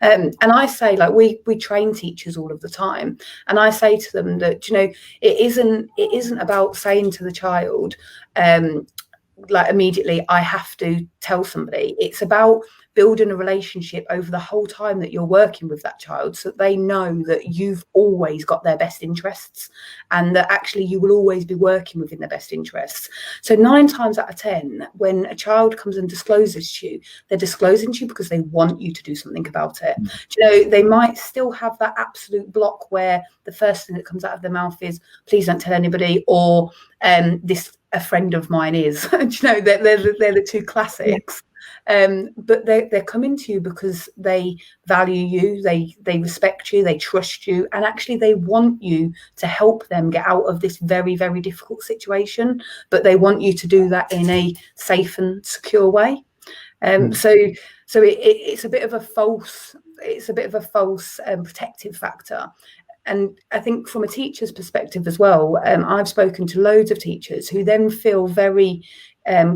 And I say, like, we train teachers all of the time, and I say to them that, you know, it isn't about saying to the child, like, immediately I have to tell somebody. It's about building a relationship over the whole time that you're working with that child, so that they know that you've always got their best interests, and that actually you will always be working within their best interests. So 9 times out of 10, when a child comes and discloses to you, they're disclosing to you because they want you to do something about it. You know, they might still have that absolute block where the first thing that comes out of their mouth is, please don't tell anybody, or this a friend of mine is. You know, they're the two classics. But they're coming to you because they value you, they respect you, they trust you, and actually they want you to help them get out of this very, very difficult situation, but they want you to do that in a safe and secure way. So it's a bit of a false protective factor. And I think from a teacher's perspective as well, I've spoken to loads of teachers who then feel very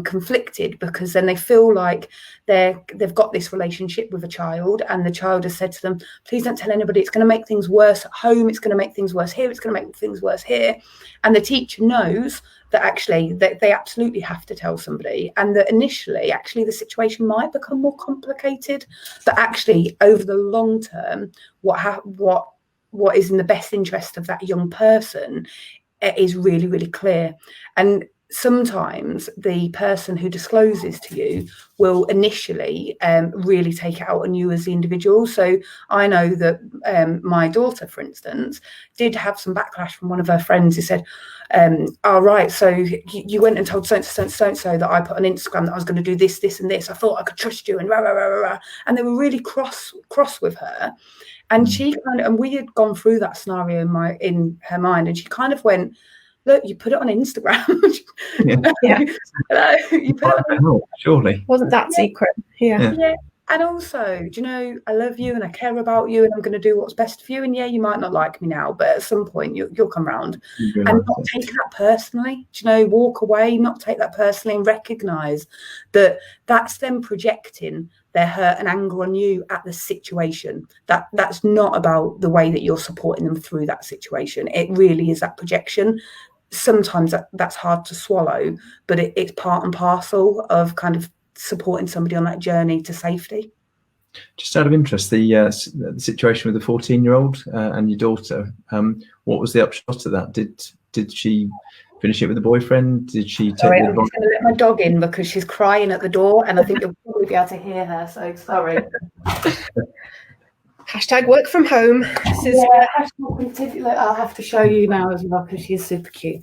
conflicted, because then they feel like they've got this relationship with a child, and the child has said to them, please don't tell anybody, it's going to make things worse at home, it's going to make things worse here, it's going to make things worse here. And the teacher knows that actually they absolutely have to tell somebody, and that initially actually the situation might become more complicated, but actually over the long term, what is in the best interest of that young person is really, really clear. And sometimes the person who discloses to you will initially really take it out on you as the individual. So I know that my daughter, for instance, did have some backlash from one of her friends who said, all right, so you went and told so-and-so that I put on Instagram that I was going to do this, this and this. I thought I could trust you, and rah, rah, rah, rah, rah. And they were really cross with her. And she and we had gone through that scenario in her mind, and she kind of went, look, you put it on Instagram. Yeah. You put it on, surely. Wasn't that secret? Yeah. And also, do you know, I love you and I care about you, and I'm going to do what's best for you. And yeah, you might not like me now, but at some point you'll come round. And not take that personally. Do you know, walk away, not take that personally, and recognise that that's them projecting their hurt and anger on you at the situation. That's not about the way that you're supporting them through that situation. It really is that projection. sometimes that's hard to swallow, but it's part and parcel of kind of supporting somebody on that journey to safety. Just out of interest, the situation with the 14-year-old and your daughter, what was the upshot of that? Did she finish it with a boyfriend? Did she take sorry, I'm just going to let my dog in because she's crying at the door, and I think you'll probably be able to hear her, so sorry. Hashtag work from home. I'll have to show you now as well because she's super cute.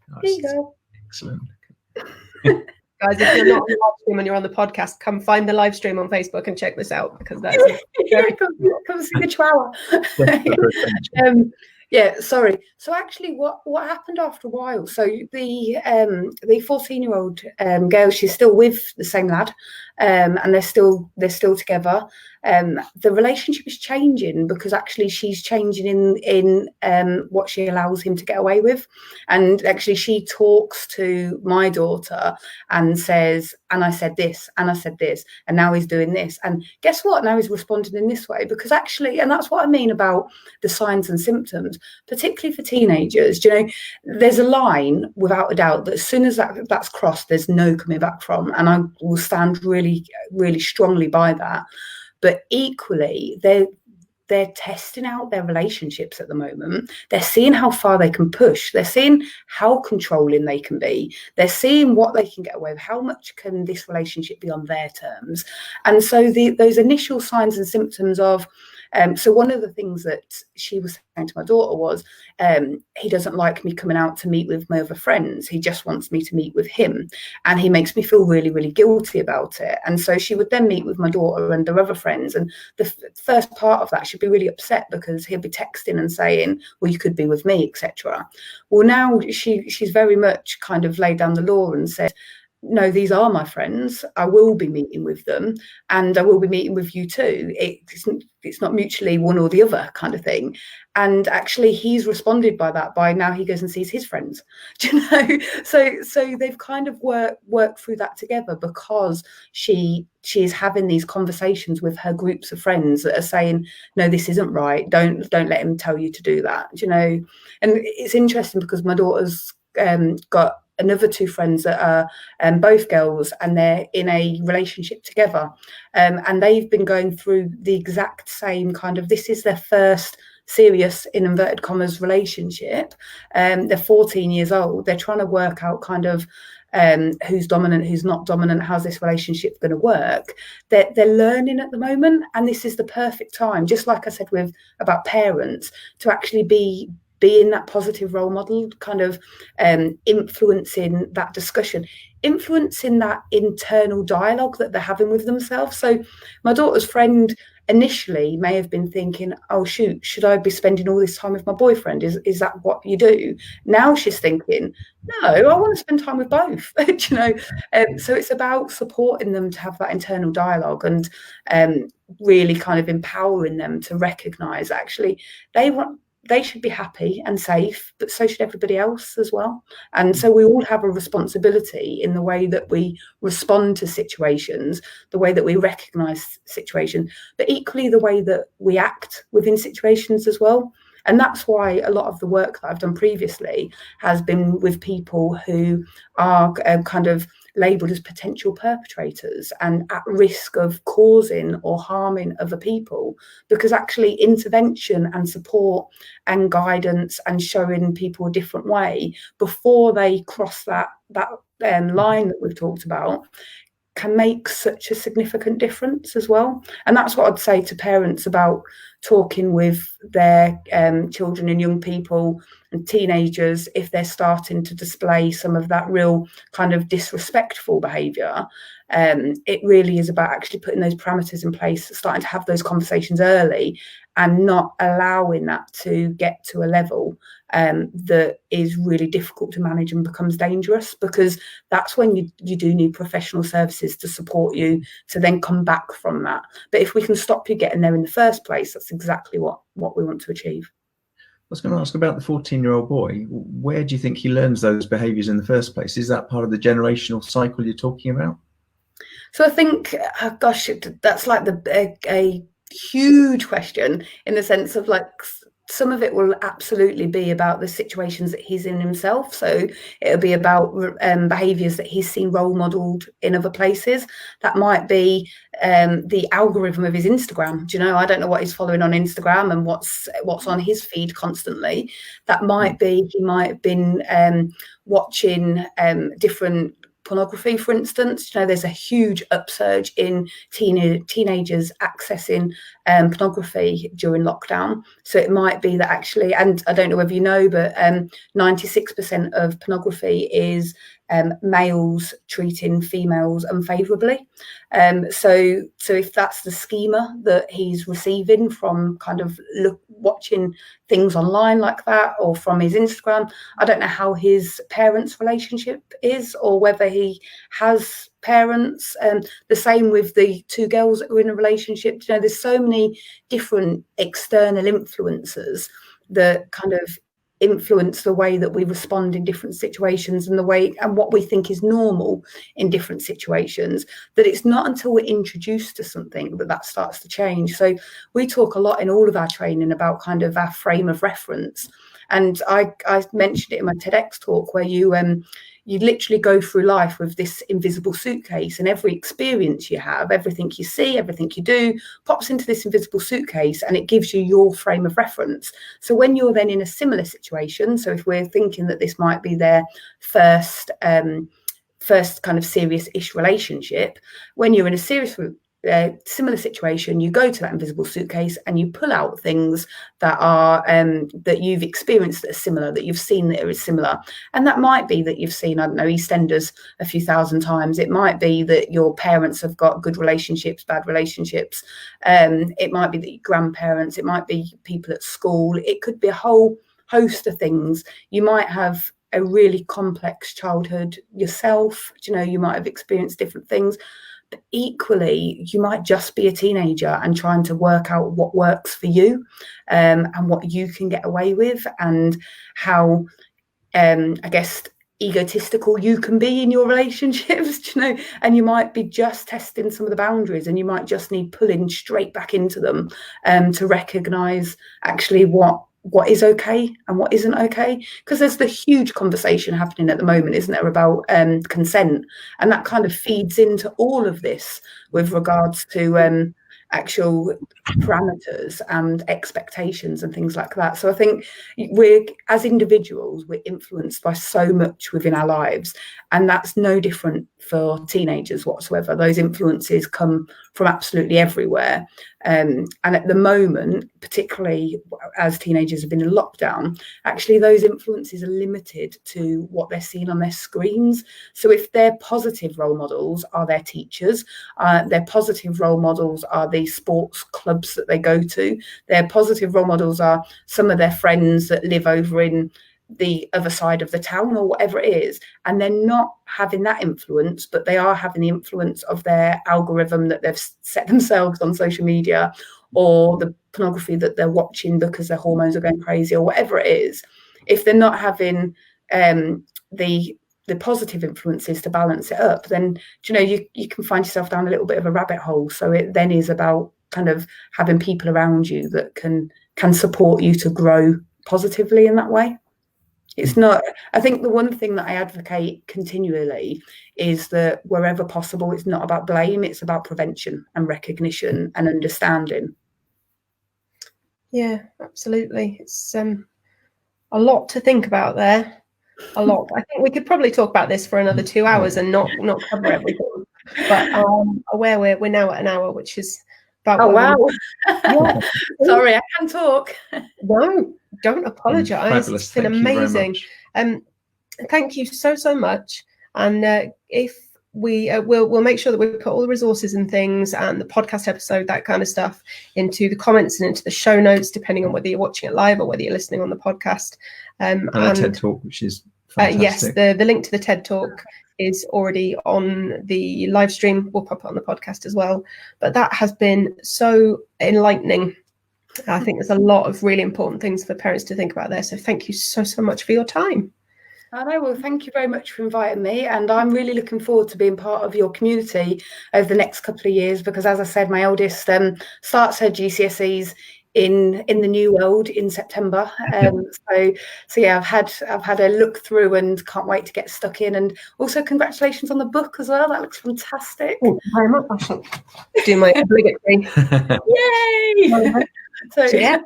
Nice. There you go. Excellent. Guys, if you're not on the live stream and you're on the podcast, come find the live stream on Facebook and check this out, because that's come see the chihuahua. Yeah, sorry. So actually, what happened after a while? So the 14-year-old girl, she's still with the same lad, and they're still together. The relationship is changing because actually she's changing in what she allows him to get away with, and actually she talks to my daughter and says, "And I said this, and I said this, and now he's doing this, and guess what? Now he's responding in this way." Because actually, and that's what I mean about the signs and symptoms, particularly for teenagers. You know, there's a line without a doubt that as soon as that's crossed, there's no coming back from, and I will stand really, really strongly by that. But equally, they're testing out their relationships at the moment. They're seeing how far they can push. They're seeing how controlling they can be. They're seeing what they can get away with. How much can this relationship be on their terms? And so those initial signs and symptoms of, so one of the things that she was saying to my daughter was, he doesn't like me coming out to meet with my other friends. He just wants me to meet with him. And he makes me feel really, really guilty about it. And so she would then meet with my daughter and her other friends. And the first part of that, she'd be really upset because he'll be texting and saying, well, you could be with me, etc. Well, now she's very much kind of laid down the law and said, no, these are my friends. I will be meeting with them, and I will be meeting with you too. It's not mutually one or the other kind of thing. And actually, he's responded by that. By now, he goes and sees his friends. Do you know? So they've kind of worked through that together because she is having these conversations with her groups of friends that are saying, no, this isn't right. Don't let him tell you to do that. Do you know? And it's interesting because my daughter's got another two friends that are both girls, and they're in a relationship together, and they've been going through the exact same kind of, this is their first serious, in inverted commas, relationship. They're 14 years old. They're trying to work out kind of who's dominant, who's not dominant, how's this relationship going to work. They're learning at the moment, and this is the perfect time, just like I said about parents, to actually be in that positive role model, kind of influencing that discussion, influencing that internal dialogue that they're having with themselves. So my daughter's friend initially may have been thinking, oh shoot, should I be spending all this time with my boyfriend? Is that what you do? Now she's thinking, no, I want to spend time with both. You know, so it's about supporting them to have that internal dialogue, and really kind of empowering them to recognize actually they should be happy and safe, but so should everybody else as well. And so we all have a responsibility in the way that we respond to situations, the way that we recognise situations, but equally the way that we act within situations as well. And that's why a lot of the work that I've done previously has been with people who are kind of labelled as potential perpetrators and at risk of causing or harming other people, because actually intervention and support and guidance and showing people a different way before they cross that line that we've talked about can make such a significant difference as well. And that's what I'd say to parents about talking with their children and young people and teenagers if they're starting to display some of that real kind of disrespectful behaviour. It really is about actually putting those parameters in place, starting to have those conversations early and not allowing that to get to a level that is really difficult to manage and becomes dangerous, because that's when you do need professional services to support you to then come back from that. But if we can stop you getting there in the first place, that's exactly what we want to achieve. I was going to ask about the 14-year-old boy. Where do you think he learns those behaviours in the first place? Is that part of the generational cycle you're talking about? So I think, gosh, that's like a huge question in the sense of like some of it will absolutely be about the situations that he's in himself. So it'll be about behaviours that he's seen role modelled in other places. That might be the algorithm of his Instagram. Do you know? I don't know what he's following on Instagram and what's on his feed constantly. That might be he might have been watching different pornography, for instance. You know, there's a huge upsurge in teenagers accessing pornography during lockdown. So it might be that actually, and I don't know whether you know, but 96% of pornography is males treating females unfavourably. So if that's the schema that he's receiving from kind of watching things online like that, or from his Instagram, I don't know how his parents' relationship is, or whether he has parents. The same with the two girls that were in a relationship. You know, there's so many different external influences that kind of influence the way that we respond in different situations, and the way and what we think is normal in different situations, that it's not until we're introduced to something that starts to change. So we talk a lot in all of our training about kind of our frame of reference, and I mentioned it in my TEDx talk, where you literally go through life with this invisible suitcase, and every experience you have, everything you see, everything you do pops into this invisible suitcase, and it gives you your frame of reference. So when you're then in a similar situation, so if we're thinking that this might be their first kind of serious-ish relationship, when you're in a similar situation, you go to that invisible suitcase and you pull out things that are that you've experienced that are similar, that you've seen that are similar. And that might be that you've seen, I don't know, EastEnders a few thousand times. It might be that your parents have got good relationships, bad relationships. It might be that your grandparents, it might be people at school. It could be a whole host of things. You might have a really complex childhood yourself. You know, you might have experienced different things. But equally, you might just be a teenager and trying to work out what works for you, and what you can get away with, and how, I guess, egotistical you can be in your relationships, you know, and you might be just testing some of the boundaries, and you might just need pulling straight back into them to recognise actually what is okay and what isn't okay. Because there's the huge conversation happening at the moment, isn't there, about consent, and that kind of feeds into all of this with regards to actual parameters and expectations and things like that. So I think as individuals, we're influenced by so much within our lives, and that's no different for teenagers whatsoever. Those influences come from absolutely everywhere, and at the moment, particularly as teenagers have been in lockdown, actually those influences are limited to what they're seeing on their screens. So if their positive role models are their teachers, their positive role models are the sports clubs that they go to, their positive role models are some of their friends that live over in the other side of the town, or whatever it is, and they're not having that influence, but they are having the influence of their algorithm that they've set themselves on social media, or the pornography that they're watching because their hormones are going crazy, or whatever it is. If they're not having the positive influences to balance it up, then you can find yourself down a little bit of a rabbit hole. So it then is about kind of having people around you that can support you to grow positively in that way. It's not, I think the one thing that I advocate continually is that wherever possible, it's not about blame, it's about prevention and recognition and understanding. Yeah, absolutely. It's a lot to think about there. A lot. I think we could probably talk about this for another 2 hours and not cover everything. But aware we're now at an hour, which is about. Oh wow! Yeah. Sorry, I can talk. No, don't apologise. Fabulous. It's been amazing. Thank you so much. And if we'll make sure that we put all the resources and things and the podcast episode, that kind of stuff, into the comments and into the show notes, depending on whether you're watching it live or whether you're listening on the podcast. And a TED Talk, which is fantastic. Yes, the link to the TED Talk is already on the live stream. We'll pop it on the podcast as well. But that has been so enlightening. I think there's a lot of really important things for parents to think about there. So thank you so much for your time. I know. Well, thank you very much for inviting me. And I'm really looking forward to being part of your community over the next couple of years, because, as I said, my eldest starts her GCSEs in the new world in September. So yeah, I've had a look through and can't wait to get stuck in. And also congratulations on the book as well. That looks fantastic. Thank you very much. I shall do my obligatory. Yay! So Yeah.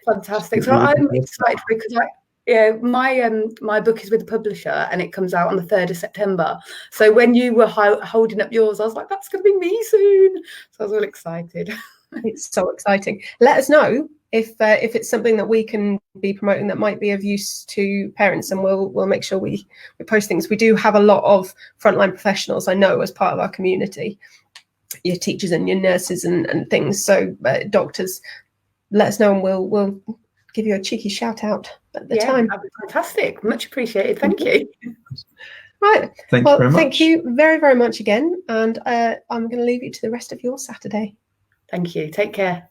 fantastic. So I'm excited because my book is with the publisher and it comes out on the 3rd of September. So when you were holding up yours, I was like, that's going to be me soon. So I was all excited. It's so exciting. Let us know if it's something that we can be promoting that might be of use to parents, and we'll make sure we post things. We do have a lot of frontline professionals, I know, as part of our community, your teachers and your nurses and things. So doctors, let us know and we'll give you a cheeky shout out at the time. That'd be fantastic. Much appreciated. Thank you. Right. Thank you very much. Thank you very, very much again. And I'm going to leave you to the rest of your Saturday. Thank you. Take care.